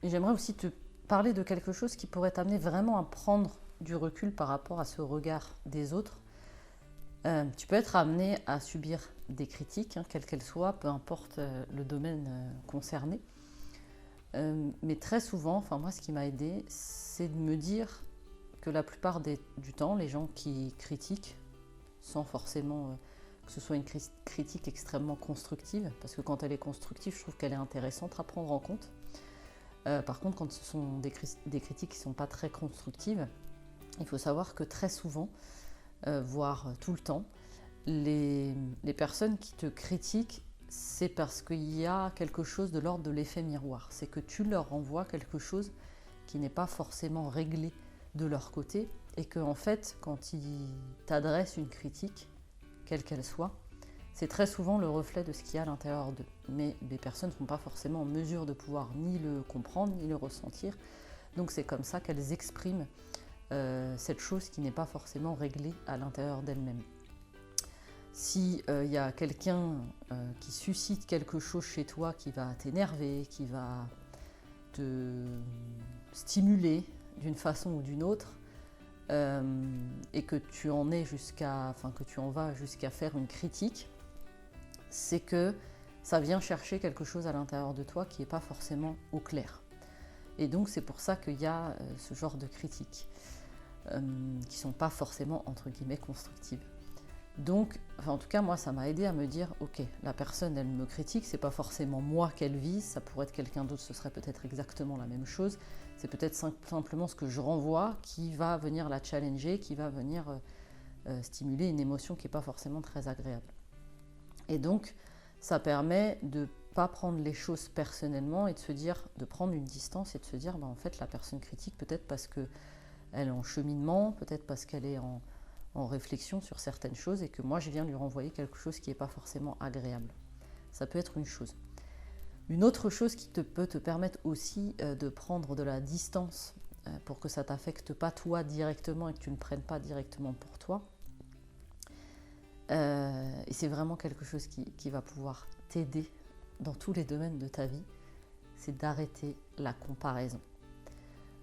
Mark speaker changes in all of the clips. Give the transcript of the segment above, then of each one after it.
Speaker 1: Et j'aimerais aussi te parler de quelque chose qui pourrait t'amener vraiment à prendre du recul par rapport à ce regard des autres. Tu peux être amené à subir des critiques, quelles qu'elles soient, peu importe le domaine concerné. Mais très souvent, enfin moi ce qui m'a aidé, c'est de me dire que la plupart du temps, les gens qui critiquent, sans forcément que ce soit une critique extrêmement constructive, parce que quand elle est constructive, je trouve qu'elle est intéressante à prendre en compte. Par contre, quand ce sont des critiques qui ne sont pas très constructives, il faut savoir que très souvent, voire tout le temps, les personnes qui te critiquent, c'est parce qu'il y a quelque chose de l'ordre de l'effet miroir. C'est que tu leur renvoies quelque chose qui n'est pas forcément réglé de leur côté et que en fait, quand ils t'adressent une critique, quelle qu'elle soit, c'est très souvent le reflet de ce qu'il y a à l'intérieur d'eux. Mais les personnes ne sont pas forcément en mesure de pouvoir ni le comprendre, ni le ressentir. Donc c'est comme ça qu'elles expriment cette chose qui n'est pas forcément réglée à l'intérieur d'elles-mêmes. Si y a quelqu'un qui suscite quelque chose chez toi qui va t'énerver, qui va te stimuler d'une façon ou d'une autre, et que tu en vas jusqu'à faire une critique, c'est que ça vient chercher quelque chose à l'intérieur de toi qui n'est pas forcément au clair. Et donc c'est pour ça qu'il y a ce genre de critiques qui ne sont pas forcément entre guillemets constructives. Donc, en tout cas, moi, ça m'a aidé à me dire, ok, la personne, elle me critique, c'est pas forcément moi qu'elle vise, ça pourrait être quelqu'un d'autre, ce serait peut-être exactement la même chose. C'est peut-être simplement ce que je renvoie qui va venir la challenger, qui va venir stimuler une émotion qui n'est pas forcément très agréable. Et donc, ça permet de ne pas prendre les choses personnellement et de se dire, de prendre une distance et de se dire, en fait, la personne critique peut-être parce qu'elle est en cheminement, peut-être parce qu'elle est en réflexion sur certaines choses et que moi je viens lui renvoyer quelque chose qui n'est pas forcément agréable. Ça peut être une chose. Une autre chose qui peut te permettre aussi de prendre de la distance pour que ça ne t'affecte pas toi directement et que tu ne prennes pas directement pour toi, et c'est vraiment quelque chose qui va pouvoir t'aider dans tous les domaines de ta vie, c'est d'arrêter la comparaison.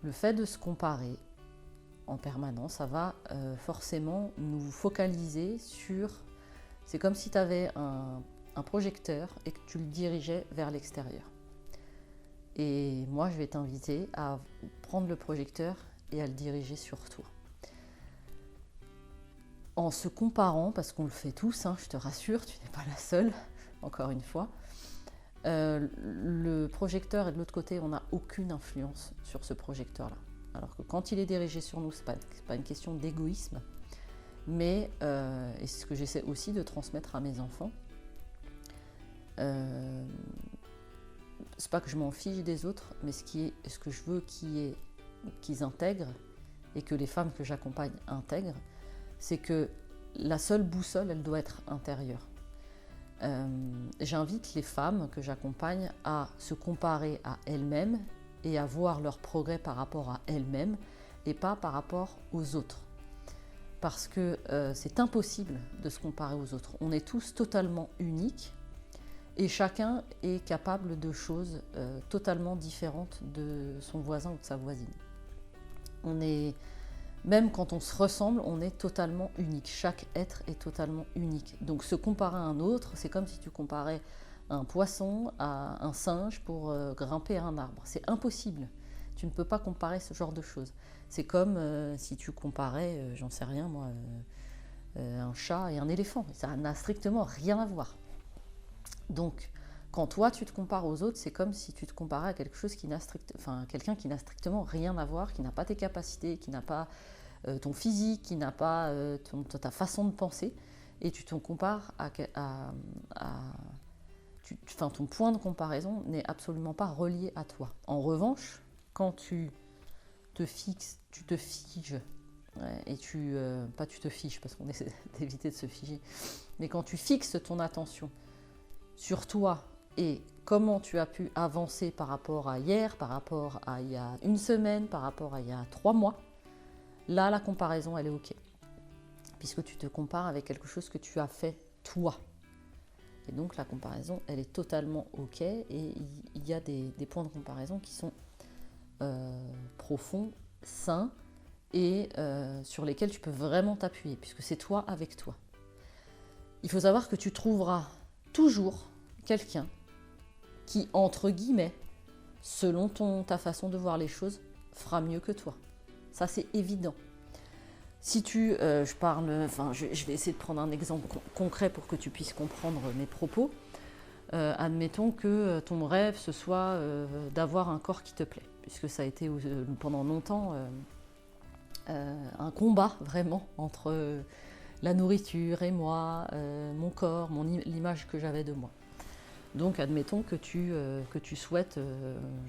Speaker 1: Le fait de se comparer en permanence, ça va forcément nous focaliser sur... C'est comme si tu avais un projecteur et que tu le dirigeais vers l'extérieur. Et moi, je vais t'inviter à prendre le projecteur et à le diriger sur toi. En se comparant, parce qu'on le fait tous, je te rassure, tu n'es pas la seule, encore une fois, le projecteur est de l'autre côté, on n'a aucune influence sur ce projecteur-là. Alors que quand il est dirigé sur nous, ce n'est pas une question d'égoïsme, mais et c'est ce que j'essaie aussi de transmettre à mes enfants. C'est pas que je m'en fiche des autres, mais ce que je veux qu'ils intègrent et que les femmes que j'accompagne intègrent, c'est que la seule boussole, elle doit être intérieure. J'invite les femmes que j'accompagne à se comparer à elles-mêmes et à voir leur progrès par rapport à elles-mêmes et pas par rapport aux autres. Parce que c'est impossible de se comparer aux autres. On est tous totalement uniques et chacun est capable de choses totalement différentes de son voisin ou de sa voisine. Même quand on se ressemble, on est totalement unique. Chaque être est totalement unique. Donc se comparer à un autre, c'est comme si tu comparais un poisson à un singe pour grimper à un arbre. C'est impossible. Tu ne peux pas comparer ce genre de choses. C'est comme si tu comparais, j'en sais rien moi, un chat et un éléphant. Ça n'a strictement rien à voir. Donc, quand toi tu te compares aux autres, c'est comme si tu te comparais à quelque chose quelqu'un qui n'a strictement rien à voir, qui n'a pas tes capacités, qui n'a pas ton physique, qui n'a pas ta façon de penser, et tu te compares ton point de comparaison n'est absolument pas relié à toi. En revanche, quand tu te figes, et pas tu te fiches parce qu'on essaie d'éviter de se figer, mais quand tu fixes ton attention sur toi et comment tu as pu avancer par rapport à hier, par rapport à il y a une semaine, par rapport à il y a 3 mois, là la comparaison elle est ok. Puisque tu te compares avec quelque chose que tu as fait toi. Et donc la comparaison, elle est totalement ok, et il y a des points de comparaison qui sont profonds, sains, et sur lesquels tu peux vraiment t'appuyer, puisque c'est toi avec toi. Il faut savoir que tu trouveras toujours quelqu'un qui, entre guillemets, selon ta façon de voir les choses, fera mieux que toi. Ça, c'est évident. Si je vais essayer de prendre un exemple concret pour que tu puisses comprendre mes propos. Admettons que ton rêve, ce soit d'avoir un corps qui te plaît, puisque ça a été pendant longtemps un combat vraiment entre la nourriture et moi, mon corps, l'image que j'avais de moi. Donc admettons que tu souhaites,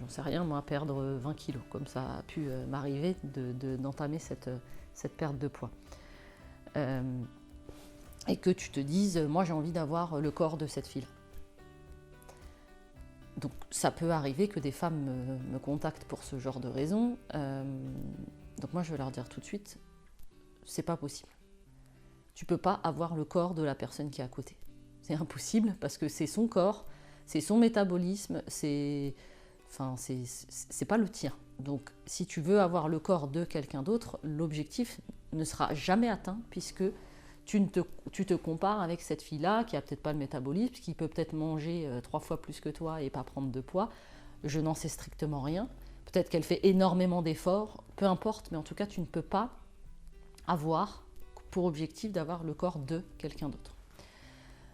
Speaker 1: j'en sais rien moi, perdre 20 kilos, comme ça a pu m'arriver d'entamer cette perte de poids. Et que tu te dises, moi j'ai envie d'avoir le corps de cette fille. Donc ça peut arriver que des femmes me contactent pour ce genre de raisons. Donc moi je vais leur dire tout de suite, c'est pas possible. Tu peux pas avoir le corps de la personne qui est à côté. C'est impossible parce que c'est son corps, c'est son métabolisme, c'est pas le tien. Donc si tu veux avoir le corps de quelqu'un d'autre, l'objectif ne sera jamais atteint puisque tu te compares avec cette fille-là qui a peut-être pas le métabolisme, qui peut peut-être manger 3 fois plus que toi et pas prendre de poids. Je n'en sais strictement rien. Peut-être qu'elle fait énormément d'efforts, peu importe, mais en tout cas, tu ne peux pas avoir pour objectif d'avoir le corps de quelqu'un d'autre.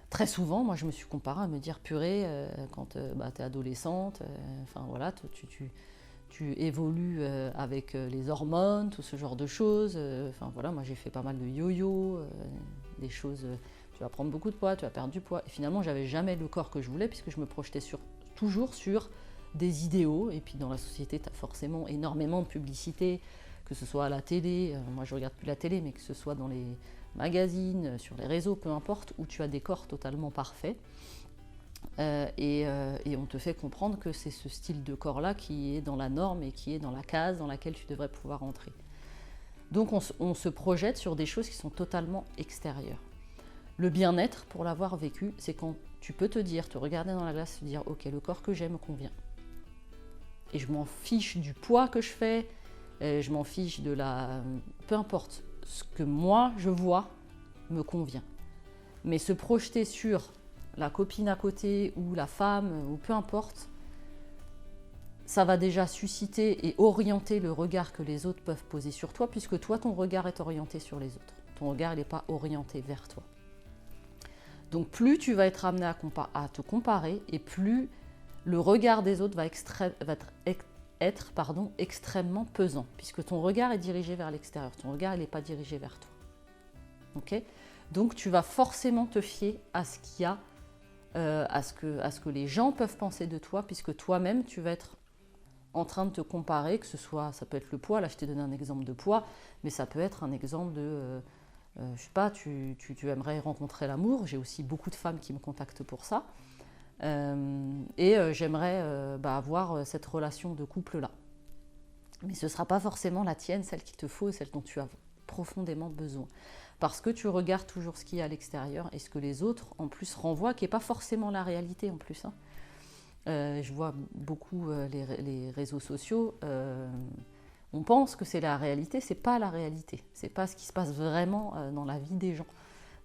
Speaker 1: Très souvent, moi, je me suis comparée à me dire, purée, quand tu es adolescente, tu évolues avec les hormones, tout ce genre de choses. Moi j'ai fait pas mal de yo-yo, des choses, tu vas prendre beaucoup de poids, tu vas perdre du poids. Et finalement, j'avais jamais le corps que je voulais puisque je me projetais toujours sur des idéaux. Et puis dans la société, tu as forcément énormément de publicité, que ce soit à la télé, moi je regarde plus la télé, mais que ce soit dans les magazines, sur les réseaux, peu importe, où tu as des corps totalement parfaits. Et on te fait comprendre que c'est ce style de corps-là qui est dans la norme et qui est dans la case dans laquelle tu devrais pouvoir entrer. Donc on se projette sur des choses qui sont totalement extérieures. Le bien-être, pour l'avoir vécu, c'est quand tu peux te regarder dans la glace, te dire « Ok, le corps que j'ai me convient. » Et je m'en fiche du poids que je fais, je m'en fiche de peu importe, ce que moi je vois me convient. Mais se projeter sur la copine à côté ou la femme ou peu importe, ça va déjà susciter et orienter le regard que les autres peuvent poser sur toi, puisque toi, ton regard est orienté sur les autres. Ton regard, il n'est pas orienté vers toi. Donc plus tu vas être amené à te comparer, et plus le regard des autres va être extrêmement pesant, puisque ton regard est dirigé vers l'extérieur, ton regard n'est pas dirigé vers toi. Okay ? Donc tu vas forcément te fier à ce qu'il y a, à ce que les gens peuvent penser de toi, puisque toi-même tu vas être en train de te comparer, que ce soit, ça peut être le poids, là je t'ai donné un exemple de poids, mais ça peut être un exemple de, je sais pas, tu aimerais rencontrer l'amour, j'ai aussi beaucoup de femmes qui me contactent pour ça, j'aimerais avoir cette relation de couple-là. Mais ce ne sera pas forcément la tienne, celle qu'il te faut et celle dont tu as profondément besoin. Parce que tu regardes toujours ce qu'il y a à l'extérieur et ce que les autres, en plus, renvoient, qui n'est pas forcément la réalité, en plus. Je vois beaucoup les réseaux sociaux. On pense que c'est la réalité, ce n'est pas la réalité. Ce n'est pas ce qui se passe vraiment dans la vie des gens.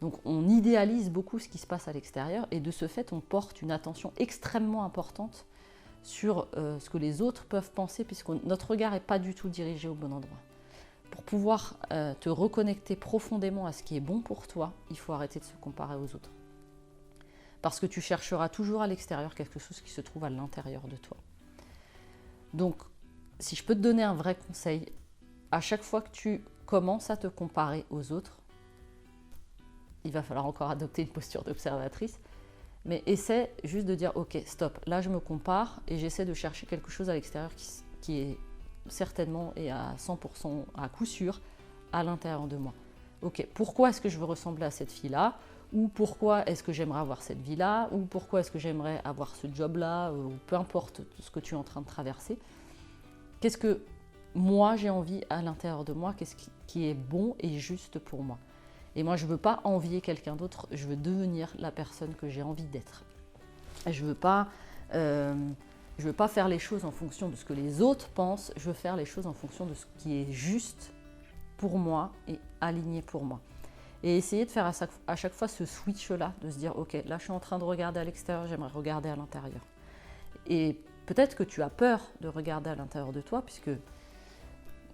Speaker 1: Donc on idéalise beaucoup ce qui se passe à l'extérieur et de ce fait, on porte une attention extrêmement importante sur ce que les autres peuvent penser, puisque notre regard n'est pas du tout dirigé au bon endroit. Pour pouvoir te reconnecter profondément à ce qui est bon pour toi, il faut arrêter de se comparer aux autres. Parce que tu chercheras toujours à l'extérieur quelque chose qui se trouve à l'intérieur de toi. Donc, si je peux te donner un vrai conseil, à chaque fois que tu commences à te comparer aux autres, il va falloir encore adopter une posture d'observatrice, mais essaie juste de dire « Ok, stop, là je me compare et j'essaie de chercher quelque chose à l'extérieur qui est certainement et à 100%, à coup sûr, à l'intérieur de moi. Ok, pourquoi est-ce que je veux ressembler à cette fille-là ? Ou pourquoi est-ce que j'aimerais avoir cette vie-là ? Ou pourquoi est-ce que j'aimerais avoir ce job-là ? Ou peu importe ce que tu es en train de traverser. Qu'est-ce que moi j'ai envie à l'intérieur de moi ? Qu'est-ce qui est bon et juste pour moi ? Et moi, je ne veux pas envier quelqu'un d'autre, je veux devenir la personne que j'ai envie d'être. Et je ne veux pas faire les choses en fonction de ce que les autres pensent, je veux faire les choses en fonction de ce qui est juste pour moi et aligné pour moi. Et essayer de faire à chaque fois ce switch-là, de se dire, ok, là je suis en train de regarder à l'extérieur, j'aimerais regarder à l'intérieur. Et peut-être que tu as peur de regarder à l'intérieur de toi, puisque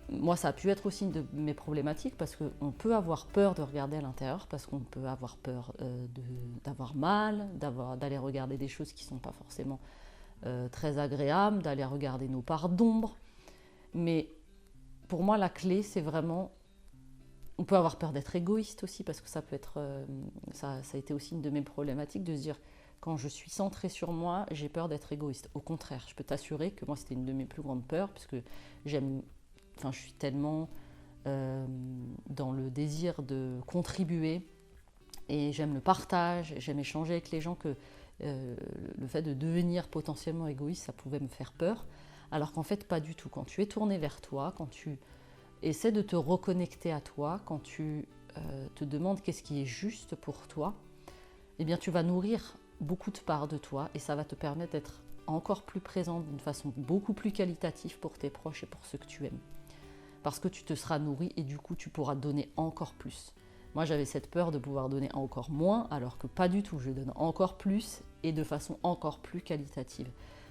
Speaker 1: moi ça a pu être aussi une de mes problématiques, parce qu'on peut avoir peur de regarder à l'intérieur, parce qu'on peut avoir peur d'avoir mal, d'aller regarder des choses qui ne sont pas forcément très agréables, d'aller regarder nos parts d'ombre. Mais pour moi, la clé, c'est vraiment... On peut avoir peur d'être égoïste aussi, parce que ça peut être... ça a été aussi une de mes problématiques, de se dire, quand je suis centrée sur moi, j'ai peur d'être égoïste. Au contraire, je peux t'assurer que moi, c'était une de mes plus grandes peurs, parce que je suis tellement dans le désir de contribuer, et j'aime le partage, j'aime échanger avec les gens, que le fait de devenir potentiellement égoïste, ça pouvait me faire peur. Alors qu'en fait, pas du tout. Quand tu es tourné vers toi, quand tu essaies de te reconnecter à toi, quand tu te demandes qu'est-ce qui est juste pour toi, eh bien tu vas nourrir beaucoup de parts de toi et ça va te permettre d'être encore plus présent d'une façon beaucoup plus qualitative pour tes proches et pour ceux que tu aimes. Parce que tu te seras nourri et du coup tu pourras donner encore plus. Moi j'avais cette peur de pouvoir donner encore moins, alors que pas du tout, je donne encore plus et de façon encore plus qualitative.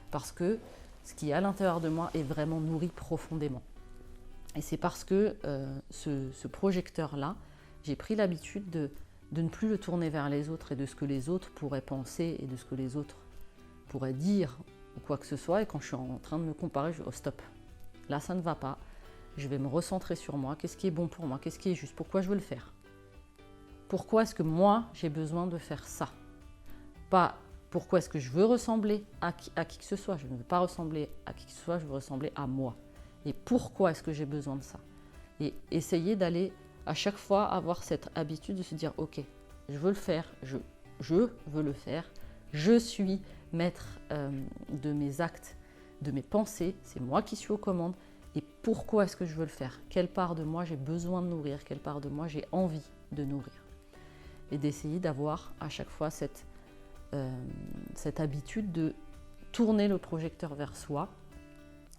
Speaker 1: Parce que ce qui est à l'intérieur de moi est vraiment nourri profondément. Et c'est parce que ce projecteur-là, j'ai pris l'habitude de ne plus le tourner vers les autres et de ce que les autres pourraient penser et de ce que les autres pourraient dire ou quoi que ce soit. Et quand je suis en train de me comparer, je dis « Oh stop, là ça ne va pas, je vais me recentrer sur moi, qu'est-ce qui est bon pour moi, qu'est-ce qui est juste, pourquoi je veux le faire ? Pourquoi est-ce que moi j'ai besoin de faire ça ? Pas pourquoi est-ce que je veux ressembler à qui que ce soit, je ne veux pas ressembler à qui que ce soit, je veux ressembler à moi. Et pourquoi est-ce que j'ai besoin de ça ? Et essayer d'aller à chaque fois avoir cette habitude de se dire « Ok, je veux le faire, je veux le faire, je suis maître de mes actes, de mes pensées, c'est moi qui suis aux commandes. Et pourquoi est-ce que je veux le faire ? Quelle part de moi j'ai besoin de nourrir ? Quelle part de moi j'ai envie de nourrir ?» Et d'essayer d'avoir à chaque fois cette habitude de tourner le projecteur vers soi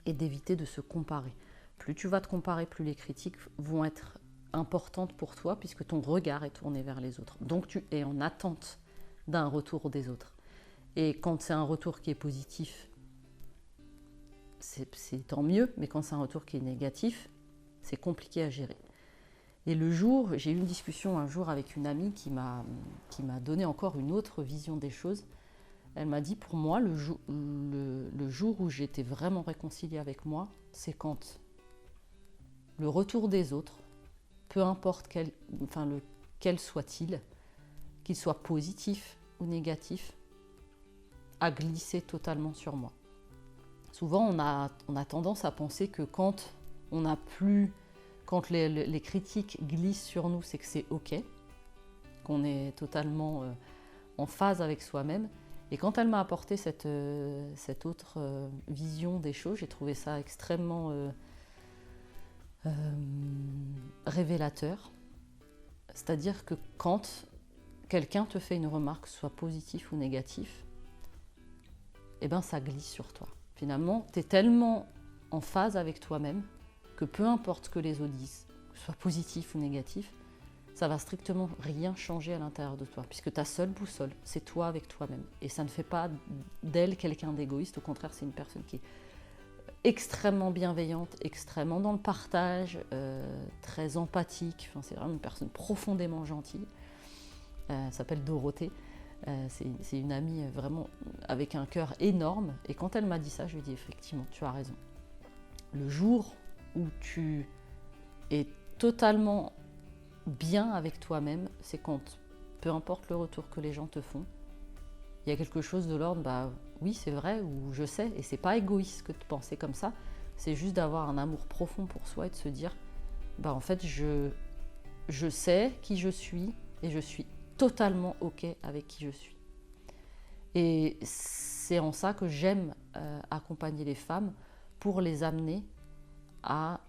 Speaker 1: et d'éviter de se comparer. Plus tu vas te comparer, plus les critiques vont être importantes pour toi, puisque ton regard est tourné vers les autres. Donc tu es en attente d'un retour des autres. Et quand c'est un retour qui est positif, c'est tant mieux, mais quand c'est un retour qui est négatif, c'est compliqué à gérer. Et j'ai eu une discussion un jour avec une amie qui m'a donné encore une autre vision des choses. Elle m'a dit, pour moi, le jour où j'étais vraiment réconciliée avec moi, c'est quand le retour des autres, peu importe quel soit-il, qu'il soit positif ou négatif, a glissé totalement sur moi. Souvent, on a tendance à penser que quand les critiques glissent sur nous, c'est que c'est OK, qu'on est totalement en phase avec soi-même. Et quand elle m'a apporté cette autre vision des choses, j'ai trouvé ça extrêmement révélateur. C'est-à-dire que quand quelqu'un te fait une remarque, soit positif ou négatif, eh ben ça glisse sur toi. Finalement, tu es tellement en phase avec toi-même que peu importe ce que les autres disent, que ce soit positif ou négatif, ça va strictement rien changer à l'intérieur de toi, puisque ta seule boussole, c'est toi avec toi-même. Et ça ne fait pas d'elle quelqu'un d'égoïste, au contraire, c'est une personne qui est extrêmement bienveillante, extrêmement dans le partage, très empathique. Enfin, c'est vraiment une personne profondément gentille. Elle s'appelle Dorothée. C'est une amie vraiment avec un cœur énorme. Et quand elle m'a dit ça, je lui ai dit effectivement, tu as raison. Le jour où tu es totalement bien avec toi-même, c'est quand, peu importe le retour que les gens te font, il y a quelque chose de l'ordre, oui c'est vrai, ou je sais, et c'est pas égoïste que de penser comme ça, c'est juste d'avoir un amour profond pour soi et de se dire, en fait je sais qui je suis et je suis totalement OK avec qui je suis. Et c'est en ça que j'aime accompagner les femmes pour les amener à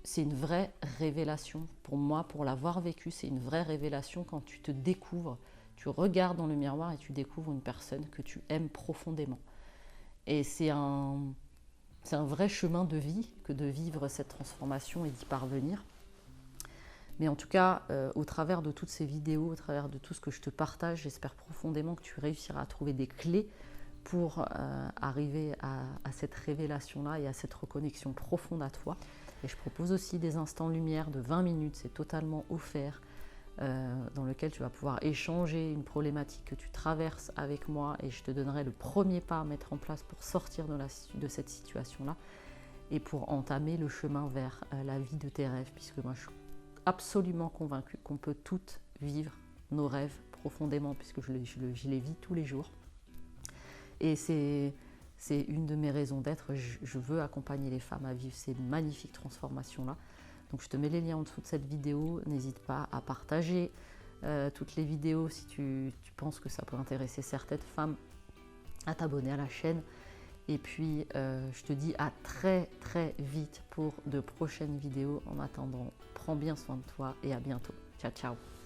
Speaker 1: c'est une vraie révélation. Pour moi, pour l'avoir vécu, c'est une vraie révélation quand tu te découvres, tu regardes dans le miroir et tu découvres une personne que tu aimes profondément. Et c'est un vrai chemin de vie que de vivre cette transformation et d'y parvenir. Mais en tout cas, au travers de toutes ces vidéos, au travers de tout ce que je te partage, j'espère profondément que tu réussiras à trouver des clés pour arriver à cette révélation-là et à cette reconnexion profonde à toi. Et je propose aussi des instants lumière de 20 minutes, c'est totalement offert, dans lequel tu vas pouvoir échanger une problématique que tu traverses avec moi et je te donnerai le premier pas à mettre en place pour sortir de cette situation-là et pour entamer le chemin vers la vie de tes rêves, puisque moi je suis absolument convaincue qu'on peut toutes vivre nos rêves profondément, puisque je les vis tous les jours. Et c'est une de mes raisons d'être. Je veux accompagner les femmes à vivre ces magnifiques transformations-là. Donc je te mets les liens en dessous de cette vidéo. N'hésite pas à partager toutes les vidéos si tu penses que ça peut intéresser certaines femmes, à t'abonner à la chaîne. Et puis je te dis à très très vite pour de prochaines vidéos. En attendant, prends bien soin de toi et à bientôt. Ciao ciao.